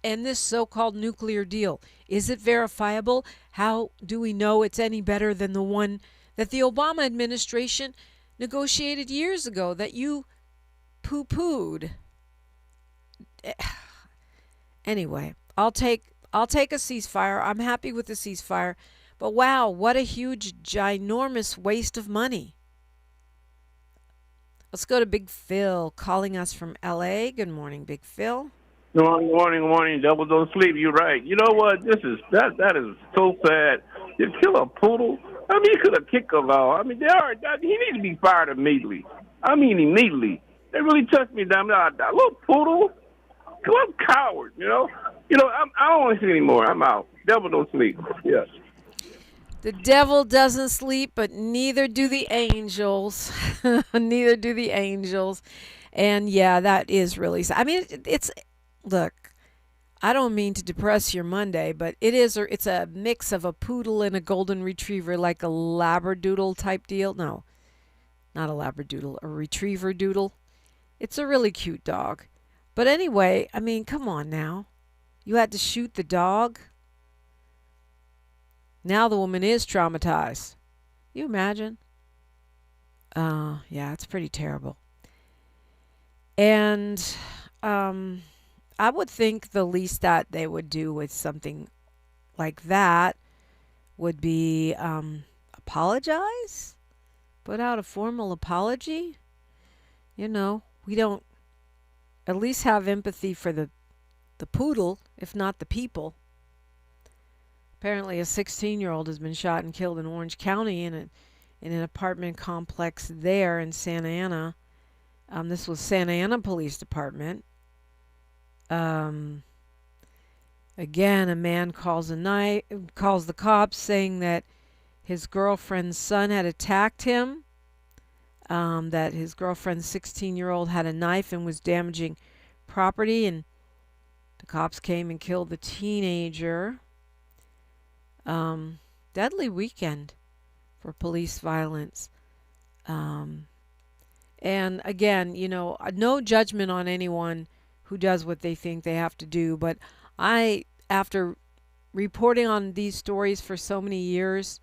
And this so-called nuclear deal, is it verifiable? How do we know it's any better than the one that the Obama administration negotiated years ago that you poo-pooed? Anyway, I'll take a ceasefire. I'm happy with the ceasefire. But wow, what a huge, ginormous waste of money. Let's go to Big Phil calling us from L.A. Good morning, Big Phil. Good morning. Devil don't sleep. You're right. You know what? That is so sad. You kill a poodle. I mean, you could have kicked them out. I mean, he needs to be fired immediately. Immediately. They really touched me down there. That little poodle. Come on, coward. I don't want to see anymore. I'm out. Devil don't sleep. Yes. The devil doesn't sleep, but neither do the angels. Neither do the angels. And yeah, that is really sad. I mean, look, I don't mean to depress your Monday, but it's a mix of a poodle and a golden retriever, like a labradoodle type deal. No, not a labradoodle, a retriever doodle. It's a really cute dog. But anyway, I mean, come on now. You had to shoot the dog. Now the woman is traumatized. You imagine? Yeah, it's pretty terrible. And I would think the least that they would do with something like that would be apologize, put out a formal apology. We don't at least have empathy for the poodle, if not the people. Apparently a 16-year-old has been shot and killed in Orange County in an apartment complex there in Santa Ana. This was Santa Ana Police Department. Again, a man calls the cops saying that his girlfriend's son had attacked him, that his girlfriend's 16-year-old had a knife and was damaging property, and the cops came and killed the teenager. Deadly weekend for police violence. And again, no judgment on anyone who does what they think they have to do. But after reporting on these stories for so many years,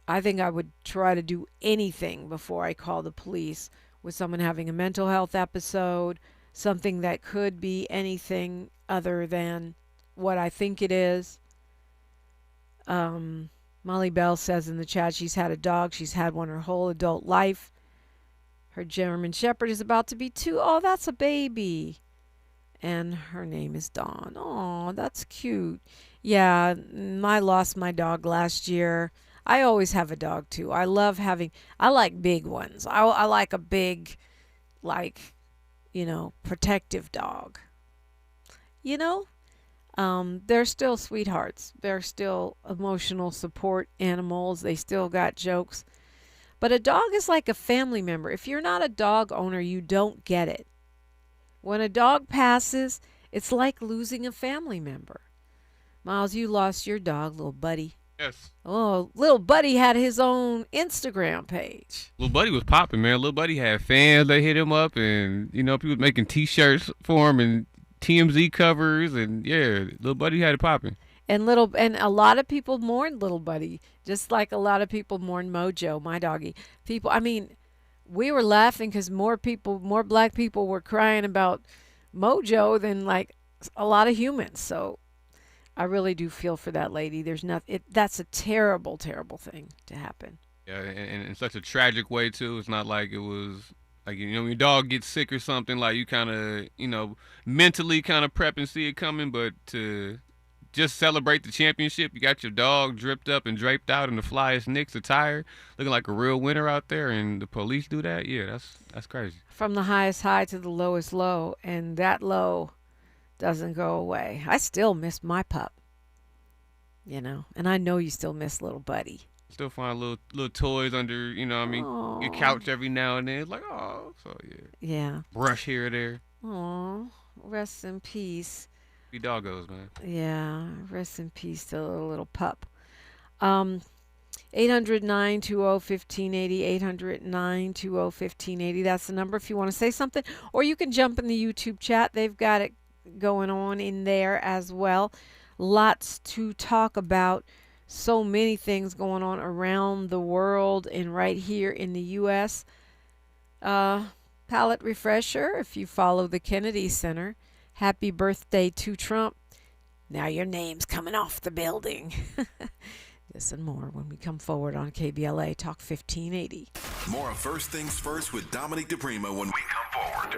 I think I would try to do anything before I call the police with someone having a mental health episode, something that could be anything other than what I think it is. Molly Bell says in the chat she's had a dog. She's had one her whole adult life. Her German Shepherd is about to be 2. Oh, that's a baby. And her name is Dawn. Oh, that's cute. Yeah, I lost my dog last year. I always have a dog, too. I like big ones. I like a big, protective dog. They're still sweethearts. They're still emotional support animals. They still got jokes. But a dog is like a family member. If you're not a dog owner, you don't get it. When a dog passes, it's like losing a family member. Miles, you lost your dog, little buddy. Yes. Oh, Little Buddy had his own Instagram page. Lil Buddy was popping, man. Lil Buddy had fans that hit him up, and people making T-shirts for him and TMZ covers, and yeah, Lil Buddy had it popping. And a lot of people mourned Little Buddy, just like a lot of people mourned Mojo, my doggy. We were laughing because more black people were crying about Mojo than like a lot of humans. So I really do feel for that lady. That's a terrible, terrible thing to happen. Yeah, and in such a tragic way too. It's not like it was like, when your dog gets sick or something, like you kind of, mentally kind of prep and see it coming, but to just celebrate the championship, you got your dog dripped up and draped out in the flyest Knicks attire, looking like a real winner out there, and the police do that? Yeah, that's crazy. From the highest high to the lowest low, and that low doesn't go away. I still miss my pup, and I know you still miss Little Buddy. Still find little toys under, your couch every now and then. It's like, oh, so yeah. Yeah. Brush here or there. Oh, rest in peace. Be doggos, man. Yeah, rest in peace to the little pup. 800-920-1580, 800-920-1580. That's the number if you want to say something. Or you can jump in the YouTube chat. They've got it going on in there as well. Lots to talk about. So many things going on around the world and right here in the U.S. Palette refresher, if you follow the Kennedy Center. Happy birthday to Trump. Now your name's coming off the building. This and more when we come forward on KBLA Talk 1580. More of First Things First with Dominique DePrima when we come forward.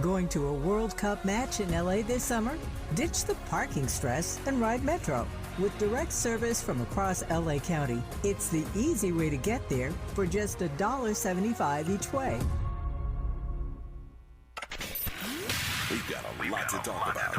Going to a World Cup match in LA this summer? Ditch the parking stress and ride Metro. With direct service from across LA County, it's the easy way to get there for just $1.75 each way. We've got a lot to talk about.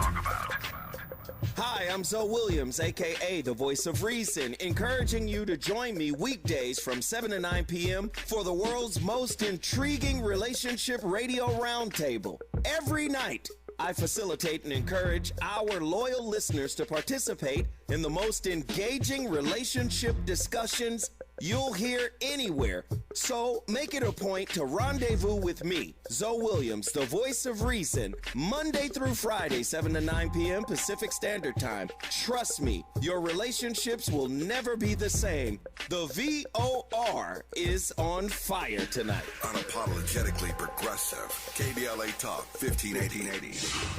Hi, I'm Zoe Williams, a.k.a. the Voice of Reason, encouraging you to join me weekdays from 7 to 9 p.m. for the world's most intriguing relationship radio roundtable. Every night, I facilitate and encourage our loyal listeners to participate in the most engaging relationship discussions you'll hear anywhere. So make it a point to rendezvous with me, Zoe Williams, the Voice of Reason, Monday through Friday, 7 to 9 p.m. Pacific Standard Time. Trust me, your relationships will never be the same. The VOR is on fire tonight. Unapologetically progressive. KBLA Talk 1580.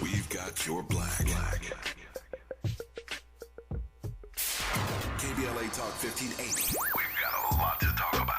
We've got your black. KBLA Talk 1580. We've got a lot to talk about.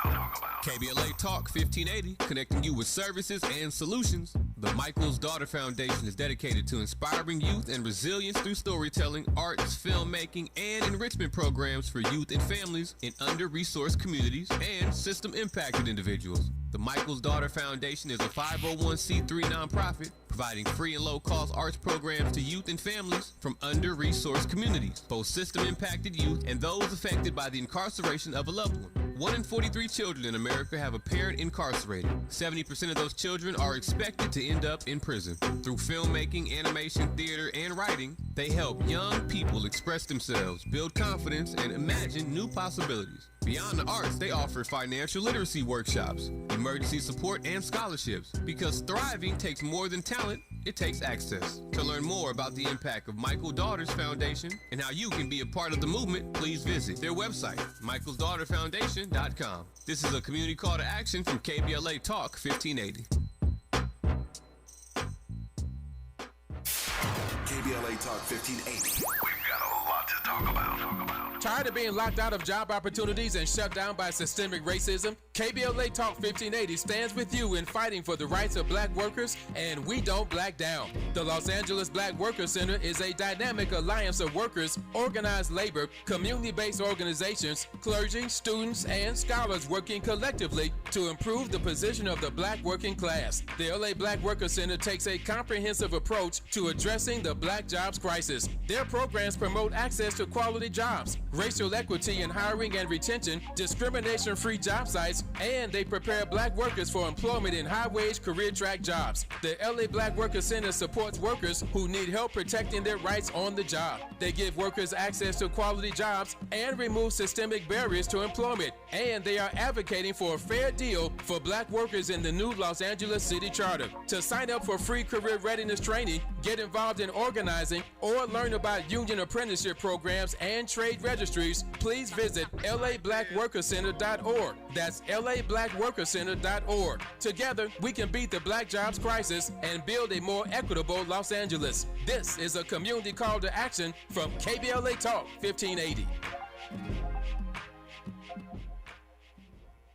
KBLA Talk 1580, connecting you with services and solutions. The Michael's Daughter Foundation is dedicated to inspiring youth and resilience through storytelling, arts, filmmaking, and enrichment programs for youth and families in under-resourced communities and system-impacted individuals. The Michael's Daughter Foundation is a 501c3 nonprofit providing free and low-cost arts programs to youth and families from under-resourced communities, both system-impacted youth and those affected by the incarceration of a loved one. 1 in 43 children in America have a parent incarcerated. 70% of those children are expected to end up in prison. Through filmmaking, animation, theater, and writing, they help young people express themselves, build confidence, and imagine new possibilities. Beyond the arts, they offer financial literacy workshops, emergency support, and scholarships. Because thriving takes more than talent, it takes access. To learn more about the impact of Michael Daughters Foundation and how you can be a part of the movement, please visit their website, michaelsdaughterfoundation.com. This is a community call to action from KBLA Talk 1580. KBLA Talk 1580. We've got a lot to talk about. Tired of being locked out of job opportunities and shut down by systemic racism? KBLA Talk 1580 stands with you in fighting for the rights of black workers, and we don't black down. The Los Angeles Black Workers Center is a dynamic alliance of workers, organized labor, community-based organizations, clergy, students, and scholars working collectively to improve the position of the black working class. The LA Black Workers Center takes a comprehensive approach to addressing the black jobs crisis. Their programs promote access to quality jobs, racial equity in hiring and retention, discrimination-free job sites, and they prepare black workers for employment in high-wage career track jobs. The LA Black Worker Center supports workers who need help protecting their rights on the job. They give workers access to quality jobs and remove systemic barriers to employment. And they are advocating for a fair deal for black workers in the new Los Angeles City Charter. To sign up for free career readiness training, get involved in organizing, or learn about union apprenticeship programs and trade registries, please visit lablackworkercenter.org. That's lablackworkercenter.org. Together, we can beat the black jobs crisis and build a more equitable Los Angeles. This is a community call to action from KBLA Talk 1580.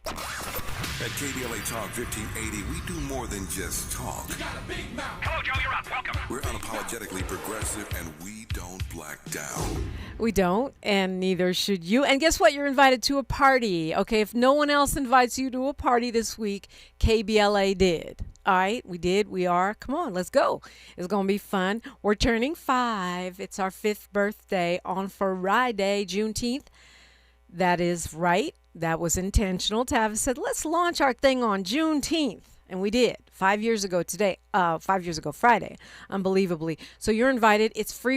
At KBLA Talk 1580, we do more than just talk. Hello, Joe, you're up. Welcome. We're unapologetically progressive, and we don't black down. We don't, and neither should you. And guess what? You're invited to a party. Okay, if no one else invites you to a party this week, KBLA did. All right, we did. We are. Come on, let's go. It's going to be fun. We're turning 5. It's our 5th birthday on Friday, Juneteenth. That is right. That was intentional. Tavis said, let's launch our thing on Juneteenth. And we did 5 years ago today, 5 years ago Friday, unbelievably. So you're invited. It's free.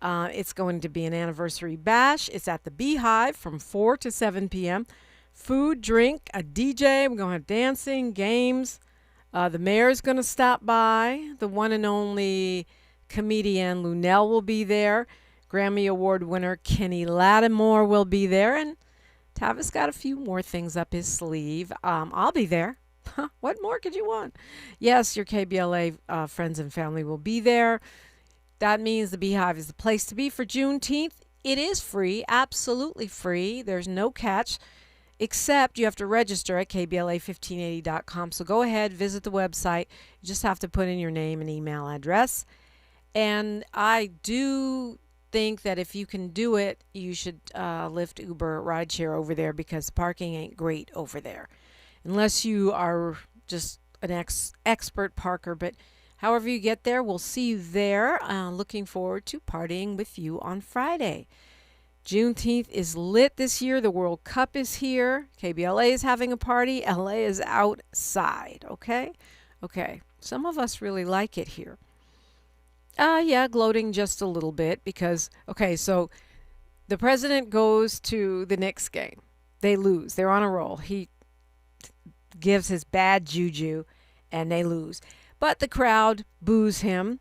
It's going to be an anniversary bash. It's at the Beehive from 4 to 7 p.m. Food, drink, a DJ. We're going to have dancing, games. The mayor's going to stop by. The one and only comedian Lunel will be there. Grammy Award winner Kenny Lattimore will be there. And Tavis got a few more things up his sleeve. I'll be there. What more could you want? Yes, your KBLA friends and family will be there. That means the Beehive is the place to be for Juneteenth. It is free, absolutely free. There's no catch, except you have to register at KBLA1580.com. So go ahead, visit the website. You just have to put in your name and email address. And I do think that if you can do it, you should Lyft, Uber, rideshare over there because parking ain't great over there. Unless you are just an expert parker. But however you get there, we'll see you there. Looking forward to partying with you on Friday. Juneteenth is lit this year. The World Cup is here. KBLA is having a party. LA is outside. Okay? Some of us really like it here. Yeah, gloating just a little bit because, so the president goes to the Knicks game. They lose. They're on a roll. He gives his bad juju and they lose. But the crowd boos him,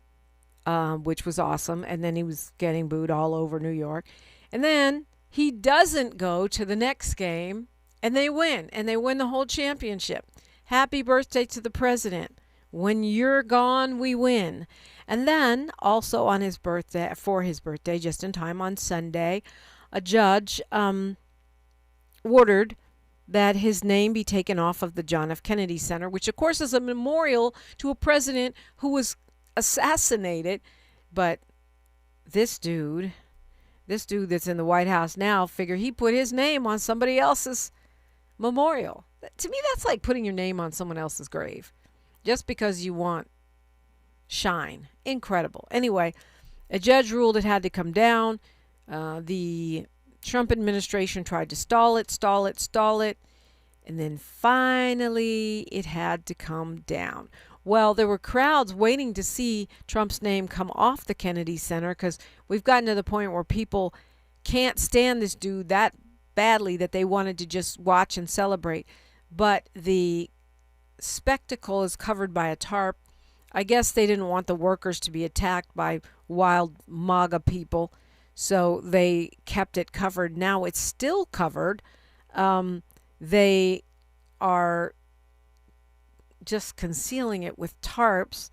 which was awesome. And then he was getting booed all over New York. And then he doesn't go to the next game and they win. And they win the whole championship. Happy birthday to the president. When you're gone, we win. And then also on his birthday, just in time on Sunday, a judge ordered that his name be taken off of the John F. Kennedy Center, which of course is a memorial to a president who was assassinated. But this dude that's in the White House now, figure he put his name on somebody else's memorial. To me, that's like putting your name on someone else's grave just because you want shine. Incredible. Anyway, a judge ruled it had to come down. The Trump administration tried to stall it. And then finally it had to come down. Well, there were crowds waiting to see Trump's name come off the Kennedy Center because we've gotten to the point where people can't stand this dude that badly that they wanted to just watch and celebrate. But the spectacle is covered by a tarp. I guess they didn't want the workers to be attacked by wild MAGA people, so they kept it covered. Now it's still covered. They are just concealing it with tarps,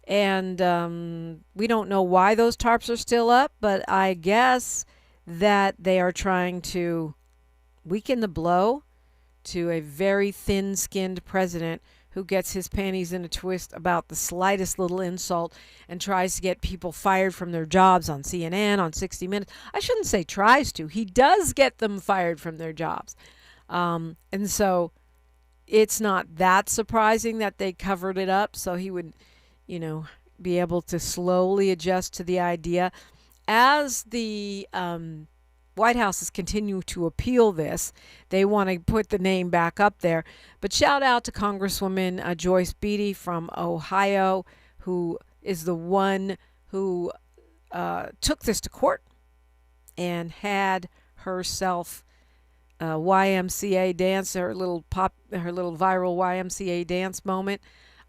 and we don't know why those tarps are still up, but I guess that they are trying to weaken the blow to a very thin-skinned president who gets his panties in a twist about the slightest little insult and tries to get people fired from their jobs on CNN, on 60 Minutes. I shouldn't say tries to. He does get them fired from their jobs. And so it's not that surprising that they covered it up so he would, be able to slowly adjust to the idea. as the White House is continuing to appeal this, they want to put the name back up there. But shout out to Congresswoman Joyce Beatty from Ohio, who is the one who took this to court and had herself YMCA dance, her little viral YMCA dance moment,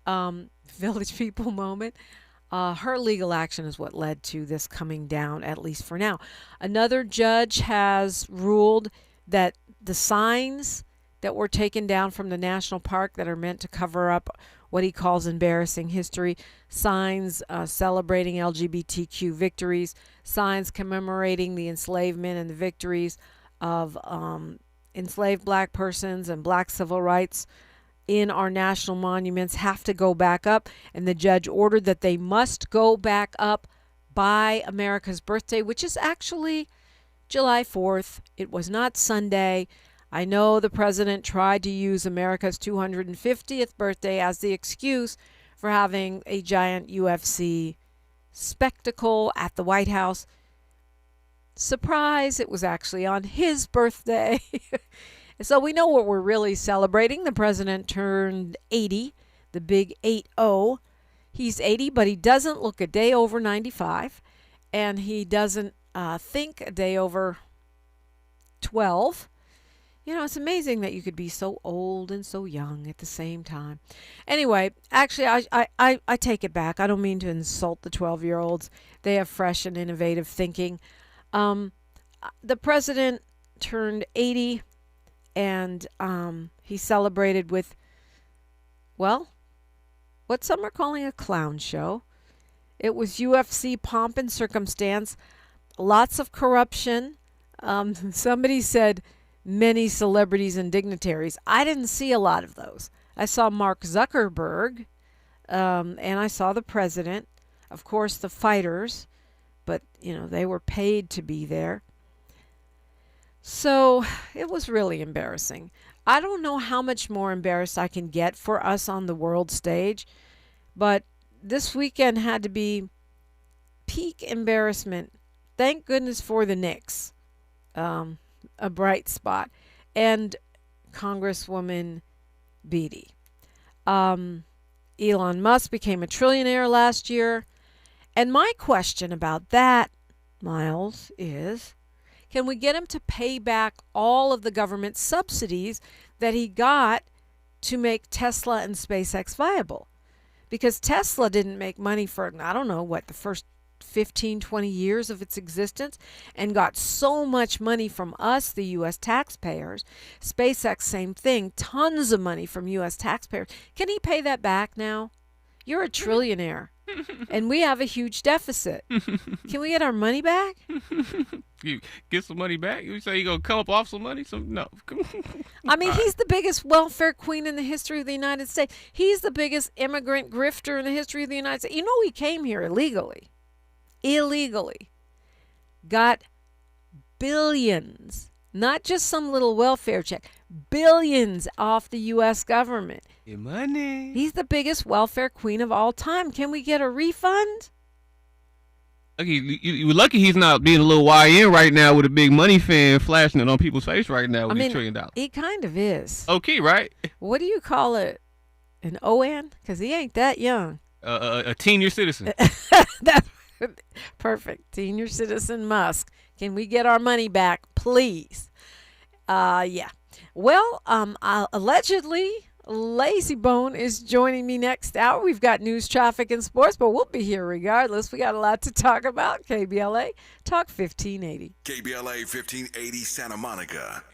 Village People moment. Her legal action is what led to this coming down, at least for now. Another judge has ruled that the signs that were taken down from the national park that are meant to cover up what he calls embarrassing history, signs celebrating LGBTQ victories, signs commemorating the enslavement and the victories of enslaved black persons and black civil rights in our national monuments have to go back up. And the judge ordered that they must go back up by America's birthday, which is actually July 4th. It was not Sunday. I know the president tried to use America's 250th birthday as the excuse for having a giant UFC spectacle at the White House. Surprise, it was actually on his birthday. So we know what we're really celebrating. The president turned 80, the big 80. He's 80, but he doesn't look a day over 95, and he doesn't think a day over 12. You know, it's amazing that you could be so old and so young at the same time. Anyway, actually, I take it back. I don't mean to insult the 12-year-olds. They have fresh and innovative thinking. The president turned 80, and he celebrated with, well, what some are calling a clown show. It was UFC pomp and circumstance, lots of corruption. Somebody said many celebrities and dignitaries. I didn't see a lot of those. I saw Mark Zuckerberg, and I saw the president, of course, the fighters, but, you know, they were paid to be there. So it was really embarrassing. I don't know how much more embarrassed I can get for us on the world stage, but this weekend had to be peak embarrassment. Thank goodness for the Knicks, a bright spot, and Congresswoman Beatty. Elon Musk became a trillionaire last year, and my question about that, Miles, is, can we get him to pay back all of the government subsidies that he got to make Tesla and SpaceX viable? Because Tesla didn't make money for, I don't know, the first 15, 20 years of its existence, and got so much money from us, the U.S. taxpayers. SpaceX, same thing, tons of money from U.S. taxpayers. Can he pay that back now? You're a trillionaire, and we have a huge deficit. Can we get our money back? You get some money back? You say you're going to come up off some money? No. I mean, he's the biggest welfare queen in the history of the United States. He's the biggest immigrant grifter in the history of the United States. You know, he came here illegally. Got billions, not just some little welfare check, billions off the U.S. government. Your money. He's the biggest welfare queen of all time. Can we get a refund? You're lucky he's not being a little YN right now with a big money fan flashing it on people's face right now with $1 trillion. He kind of is. Okay, right? What do you call it? An ON? Because he ain't that young. A senior citizen. That's perfect. Senior citizen Musk. Can we get our money back, please? Yeah. Well, allegedly, Lazy Bone is joining me next hour. We've got news, traffic, and sports, but we'll be here regardless. We got a lot to talk about. KBLA Talk 1580. KBLA 1580 Santa Monica.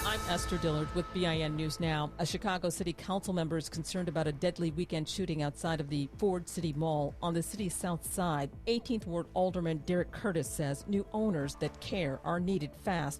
I'm Esther Dillard with BIN News Now. A Chicago City Council member is concerned about a deadly weekend shooting outside of the Ford City Mall on the city's south side. 18th Ward Alderman Derek Curtis says new owners that care are needed fast